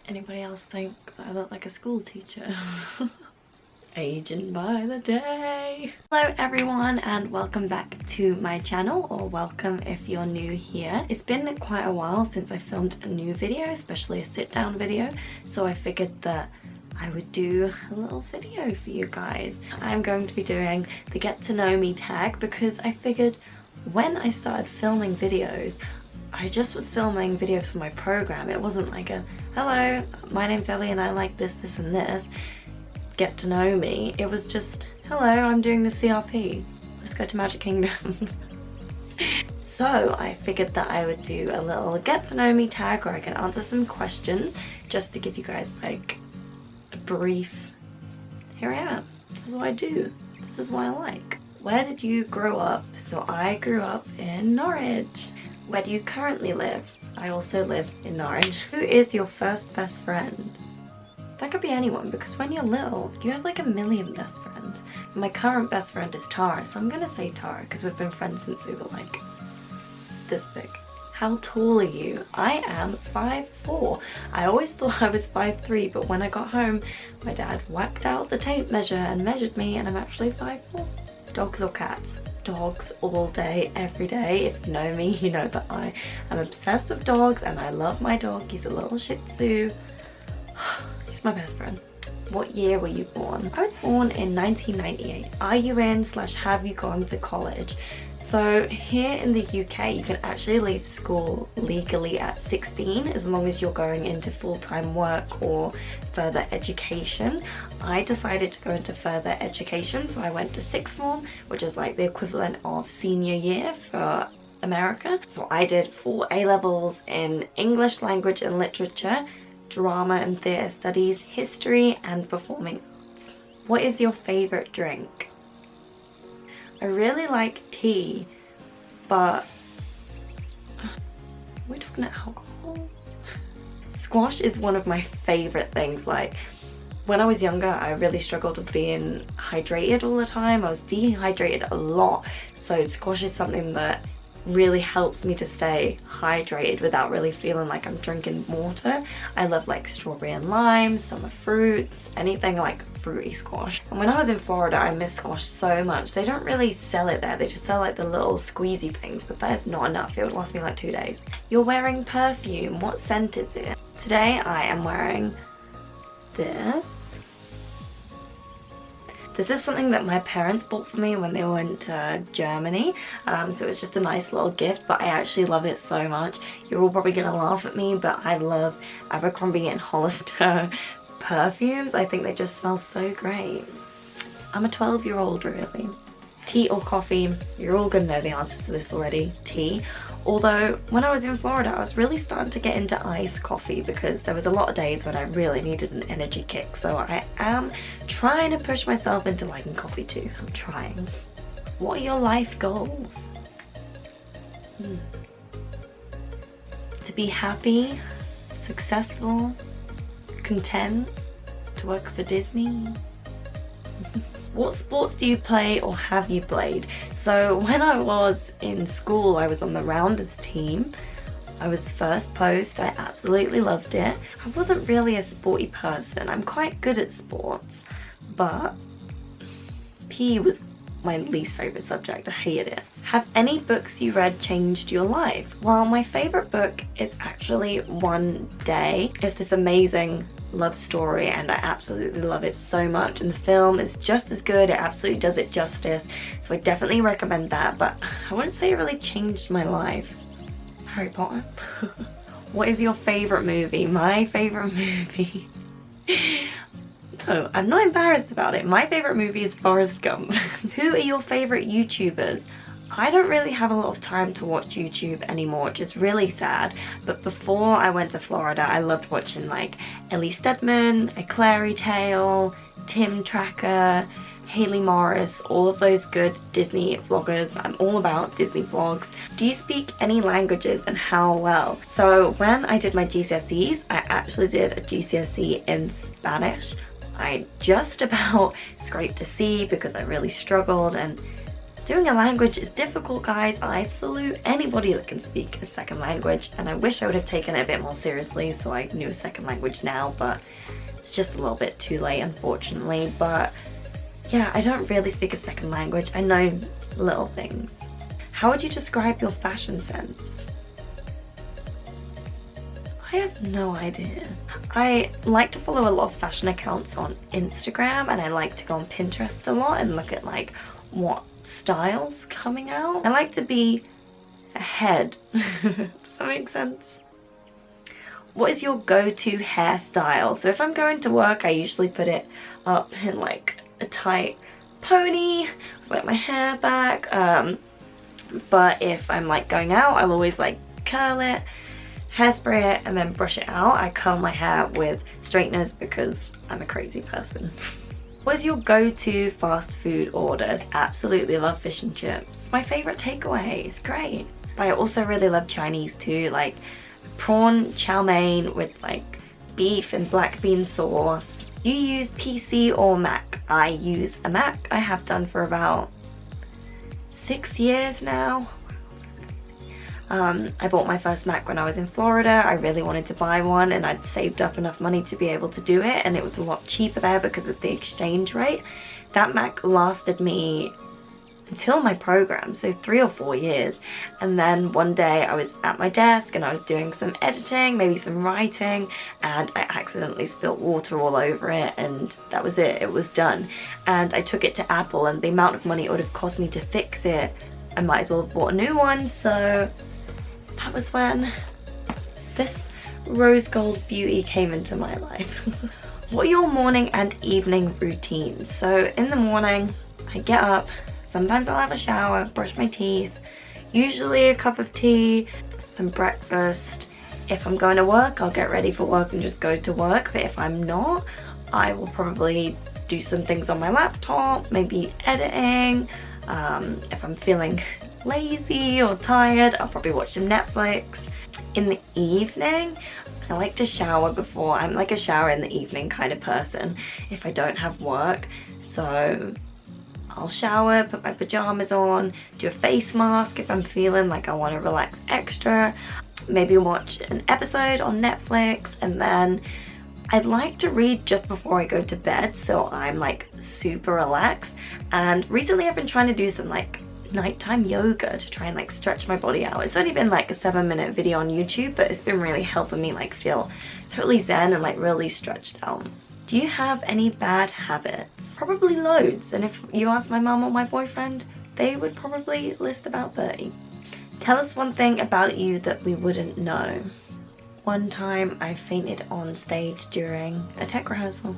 Anybody else think that I look like a school teacher? Aging by the day. Hello everyone and welcome back to my channel, or welcome if you're new here. It's been quite a while since I filmed a new video, especially a sit down video, so I figured that I would do a little video for you guys. I'm going to be doing the get to know me tag because I figured when I started filming videos, I just was filming videos for my program. It wasn't like a, hello, my name's Ellie and I like this, this and this. Get to know me. It was just, hello, I'm doing the CRP. Let's go to Magic Kingdom. So I figured that I would do a little get to know me tag where I can answer some questions just to give you guys like a brief, here I am, this is what I do, this is what I like. Where did you grow up? So I grew up in Norwich. Where do you currently live? I also live in Norwich. Who is your first best friend? That could be anyone, because when you're little, you have like a million best friends. My current best friend is Tara, so I'm gonna say Tara, because we've been friends since we were like this big. How tall are you? I am 5'4". I always thought I was 5'3", but when I got home, my dad whacked out the tape measure and measured me, and I'm actually 5'4". Dogs or cats? Dogs all day, every day. If you know me, you know that I am obsessed with dogs and I love my dog. He's a little Shih Tzu. He's my best friend. What year were you born? I was born in 1998. Are you in/have you gone to college? So here in the UK, you can actually leave school legally at 16 as long as you're going into full-time work or further education. I decided to go into further education, so I went to sixth form, which is like the equivalent of senior year for America. So I did 4 A-levels in English language and literature, drama and theatre studies, history and performing arts. What is your favourite drink? I really like tea, but we're talking about alcohol? Squash is one of my favourite things. Like when I was younger, I really struggled with being hydrated all the time. I was dehydrated a lot, so squash is something that really helps me to stay hydrated without really feeling like I'm drinking water. I love like strawberry and lime, summer fruits, anything like fruity squash. And when I was in Florida, I miss squash so much. They don't really sell it there, they just sell like the little squeezy things, but that is not enough. It would last me like 2 days. You're wearing perfume, what scent is it? Today I am wearing this. This is something that my parents bought for me when they went to Germany, so it's just a nice little gift, but I actually love it so much. You're all probably gonna laugh at me, but I love Abercrombie and Hollister perfumes. I think they just smell so great. I'm a 12-year-old really. Tea or coffee? You're all gonna know the answer to this already. Tea. Although when I was in Florida, I was really starting to get into iced coffee because there was a lot of days when I really needed an energy kick. So I am trying to push myself into liking coffee too. I'm trying. What are your life goals? To be happy, successful, content, to work for Disney. What sports do you play or have you played? So when I was in school, I was on the rounders team. I was first post, I absolutely loved it. I wasn't really a sporty person. I'm quite good at sports, but PE was my least favourite subject. I hated it. Have any books you read changed your life? Well, my favourite book is actually One Day. It's this amazing love story and I absolutely love it so much, and the film is just as good. It absolutely does it justice, so I definitely recommend that, but I wouldn't say it really changed my life. Harry Potter. What is your favourite movie? My favourite movie no, I'm not embarrassed about it. My favourite movie is Forrest Gump. Who are your favourite YouTubers? I don't really have a lot of time to watch YouTube anymore, which is really sad, but before I went to Florida, I loved watching like Ellie Stedman, A Clary Tale, Tim Tracker, Haley Morris, all of those good Disney vloggers. I'm all about Disney vlogs. Do you speak any languages and how well? So when I did my GCSEs, I actually did a GCSE in Spanish. I just about scraped a C because I really struggled, and Doing a language is difficult, guys. I salute anybody that can speak a second language, and I wish I would have taken it a bit more seriously so I knew a second language now, but it's just a little bit too late, unfortunately. But yeah, I don't really speak a second language. I know little things. How would you describe your fashion sense? I have no idea. I like to follow a lot of fashion accounts on Instagram, and I like to go on Pinterest a lot and look at like what styles coming out. I like to be ahead. Does that make sense? What is your go-to hairstyle? So if I'm going to work, I usually put it up in like a tight pony, with like my hair back. But if I'm like going out, I'll always like curl it, hairspray it, and then brush it out. I curl my hair with straighteners because I'm a crazy person. What is your go-to fast food orders? Absolutely love fish and chips. My favorite takeaway. It's great. But I also really love Chinese too, like prawn chow mein with like beef and black bean sauce. Do you use PC or Mac? I use a Mac. I have done for about 6 years now. I bought my first Mac when I was in Florida. I really wanted to buy one, and I'd saved up enough money to be able to do it, and it was a lot cheaper there because of the exchange rate. That Mac lasted me until my program, so 3 or 4 years. And then one day I was at my desk and I was doing some editing, maybe some writing, and I accidentally spilled water all over it, and that was it. It was done. And I took it to Apple, and the amount of money it would have cost me to fix it, I might as well have bought a new one. So that was when this rose gold beauty came into my life. What are your morning and evening routines? So in the morning, I get up, sometimes I'll have a shower, brush my teeth, usually a cup of tea, some breakfast. If I'm going to work, I'll get ready for work and just go to work. But if I'm not, I will probably do some things on my laptop, maybe editing. If I'm feeling lazy or tired, I'll probably watch some Netflix. In the evening, I like to shower before. I'm like a shower in the evening kind of person if I don't have work. So I'll shower, put my pajamas on, do a face mask if I'm feeling like I want to relax extra, maybe watch an episode on Netflix, and then I'd like to read just before I go to bed so I'm like super relaxed. And recently I've been trying to do some like nighttime yoga to try and like stretch my body out. It's only been like a 7-minute video on YouTube, but it's been really helping me like feel totally zen and like really stretched out. Do you have any bad habits? Probably loads, and if you ask my mom or my boyfriend, they would probably list about 30. Tell us one thing about you that we wouldn't know. One time I fainted on stage during a tech rehearsal.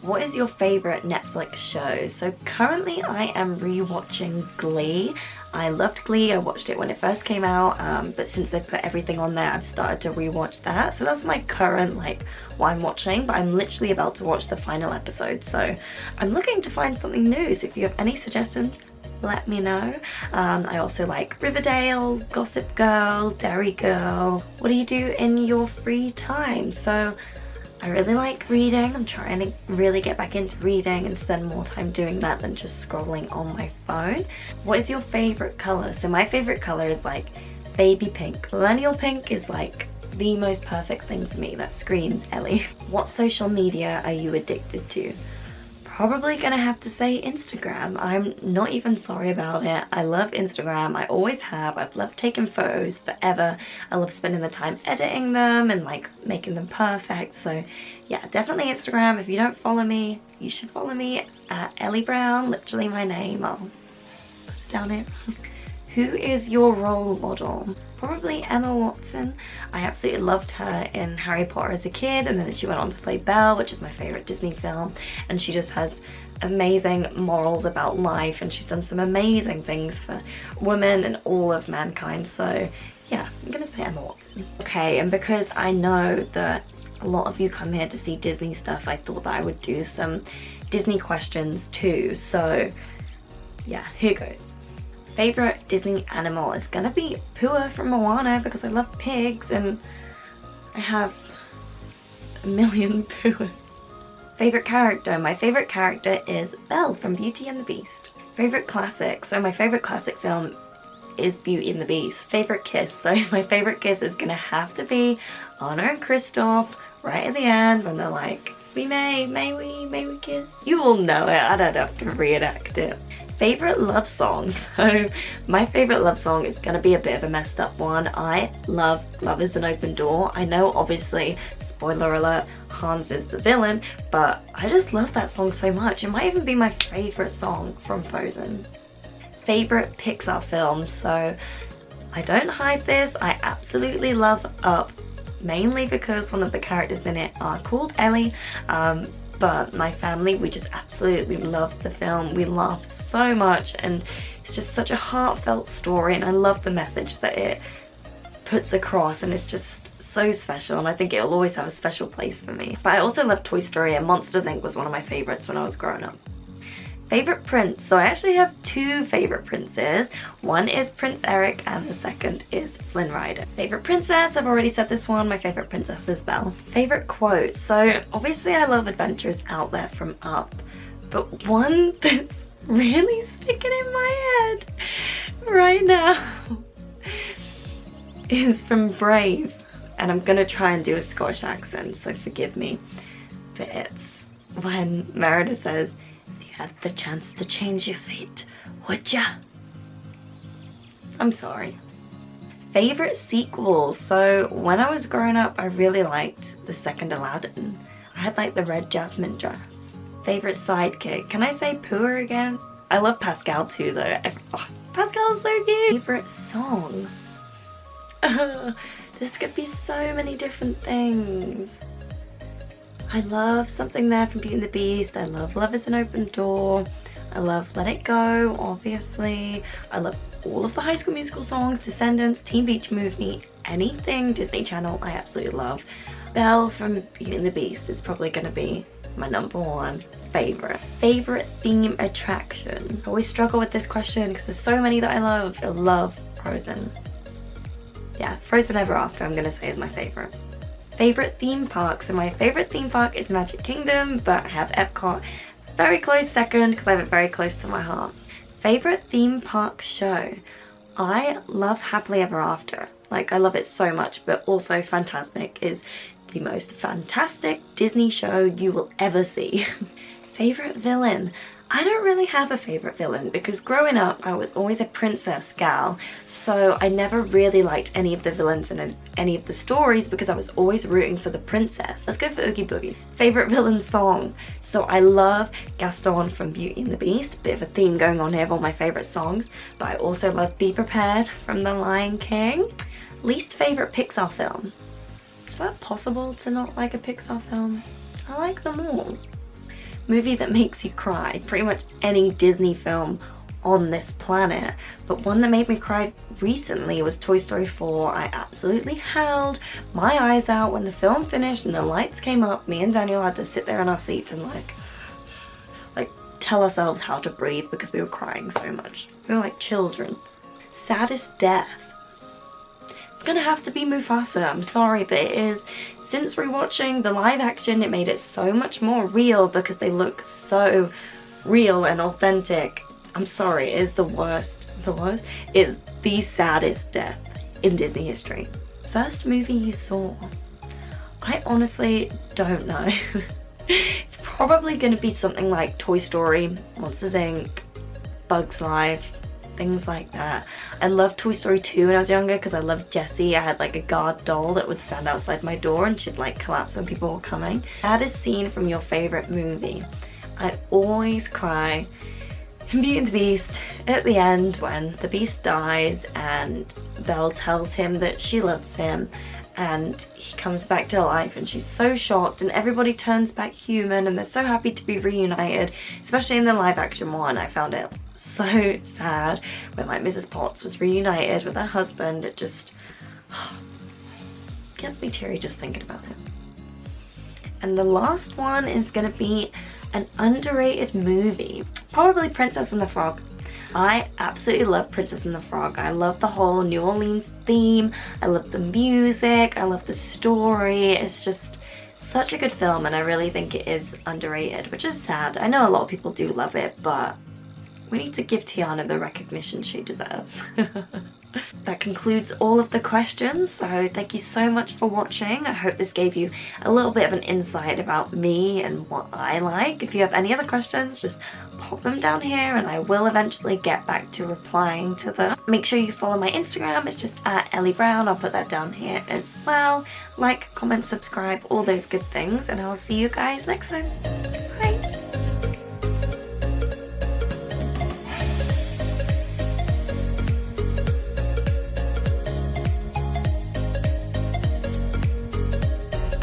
What is your favorite Netflix show? So currently I am rewatching Glee. I loved Glee. I watched it when it first came out, but since they put everything on there, I've started to rewatch that. So that's my current, like, what I'm watching, but I'm literally about to watch the final episode. So I'm looking to find something new. So if you have any suggestions, let me know. I also like Riverdale, Gossip Girl, Derry Girl. What do you do in your free time? So I really like reading. I'm trying to really get back into reading and spend more time doing that than just scrolling on my phone. What is your favorite color? So my favorite color is like baby pink. Millennial pink is like the most perfect thing for me. That screams Ellie. What social media are you addicted to? Probably gonna have to say Instagram. I'm not even sorry about it. I love Instagram. I always have. I've loved taking photos forever. I love spending the time editing them and like making them perfect. So yeah, definitely Instagram. If you don't follow me, you should follow me. It's at Ellie Brown, literally my name. I'll put it down here. Who is your role model? Probably Emma Watson. I absolutely loved her in Harry Potter as a kid, and then she went on to play Belle, which is my favorite Disney film, and she just has amazing morals about life, and she's done some amazing things for women and all of mankind. So yeah, I'm gonna say Emma Watson. Okay, and because I know that a lot of you come here to see Disney stuff, I thought that I would do some Disney questions too. So yeah, here goes. Favorite Disney animal is gonna be Pua from Moana because I love pigs and I have a million Puas. Favorite character? My favorite character is Belle from Beauty and the Beast. Favorite classic. So my favorite classic film is Beauty and the Beast. Favorite kiss. So my favorite kiss is gonna have to be Anna and Kristoff right at the end when they're like, may we kiss? You all know it, I don't have to reenact it. Favorite love song. So my favorite love song is gonna be a bit of a messed up one. I love Love is an Open Door. I know obviously, spoiler alert, Hans is the villain, but I just love that song so much. It might even be my favorite song from Frozen. Favorite Pixar film. So I don't hide this, I absolutely love Up, mainly because one of the characters in it are called Ellie, but my family, we just absolutely loved the film. We laughed so much and it's just such a heartfelt story, and I love the message that it puts across, and it's just so special, and I think it'll always have a special place for me. But I also love Toy Story, and Monsters Inc. was one of my favorites when I was growing up. Favorite prince. So I actually have two favorite princes. One is Prince Eric and the second is Flynn Rider. Favorite princess, I've already said this one. My favorite princess is Belle. Favorite quote. So obviously I love Adventures Out There from Up, but one that's really sticking in my head right now is from Brave. And I'm gonna try and do a Scottish accent, so forgive me. But it's when Merida says, "Had the chance to change your fate, would ya?" I'm sorry. Favorite sequel. So when I was growing up, I really liked the second Aladdin. I had like the red jasmine dress. Favorite sidekick. Can I say Pooh again? I love Pascal too though. Pascal's so cute. Favorite song. This could be so many different things. I love Something There from Beauty and the Beast. I love Love is an Open Door. I love Let It Go, obviously. I love all of the High School Musical songs, Descendants, Teen Beach Movie, anything Disney Channel I absolutely love. Belle from Beauty and the Beast is probably gonna be my #1 favorite. Favorite theme attraction. I always struggle with this question because there's so many that I love. I love Frozen. Yeah, Frozen Ever After I'm gonna say is my favorite. Favorite theme park. So my favorite theme park is Magic Kingdom, but I have Epcot very close second because I have it very close to my heart. Favorite theme park show. I love Happily Ever After. Like, I love it so much, but also Fantasmic is the most fantastic Disney show you will ever see. Favorite villain. I don't really have a favorite villain because growing up I was always a princess gal, so I never really liked any of the villains in any of the stories because I was always rooting for the princess. Let's go for Oogie Boogie. Favorite villain song. So I love Gaston from Beauty and the Beast, bit of a theme going on here of all my favorite songs, but I also love Be Prepared from The Lion King. Least favorite Pixar film. Is that possible to not like a Pixar film? I like them all. Movie that makes you cry. Pretty much any Disney film on this planet, but one that made me cry recently was Toy Story 4. I absolutely howled my eyes out when the film finished and the lights came up. Me and Daniel had to sit there in our seats and like tell ourselves how to breathe because we were crying so much. We were like children. Saddest death. It's gonna have to be Mufasa. I'm sorry, but it is. Since rewatching the live action, it made it so much more real because they look so real and authentic. I'm sorry, it is the worst. The worst? It's the saddest death in Disney history. First movie you saw? I honestly don't know. It's probably gonna be something like Toy Story, Monsters Inc., Bugs Life, things like that. I loved Toy Story 2 when I was younger because I loved Jessie. I had like a guard doll that would stand outside my door and she'd like collapse when people were coming. Saddest scene from your favorite movie. I always cry in Beauty and the Beast at the end when the Beast dies and Belle tells him that she loves him and he comes back to life and she's so shocked and everybody turns back human and they're so happy to be reunited, especially in the live action one. I found it so sad when like Mrs. Potts was reunited with her husband. It just gets me teary just thinking about it. And the last one is gonna be an underrated movie. Probably Princess and the Frog. I absolutely love Princess and the Frog. I love the whole New Orleans theme. I love the music. I love the story. It's just such a good film and I really think it is underrated, which is sad. I know a lot of people do love it, but We need to give Tiana the recognition she deserves. That concludes all of the questions, so thank you so much for watching. I hope this gave you a little bit of an insight about me and what I like. If you have any other questions, just pop them down here and I will eventually get back to replying to them. Make sure you follow my Instagram, it's just @EllieBrown. I'll put that down here as well. Like, comment, subscribe, all those good things, and I'll see you guys next time. Bye!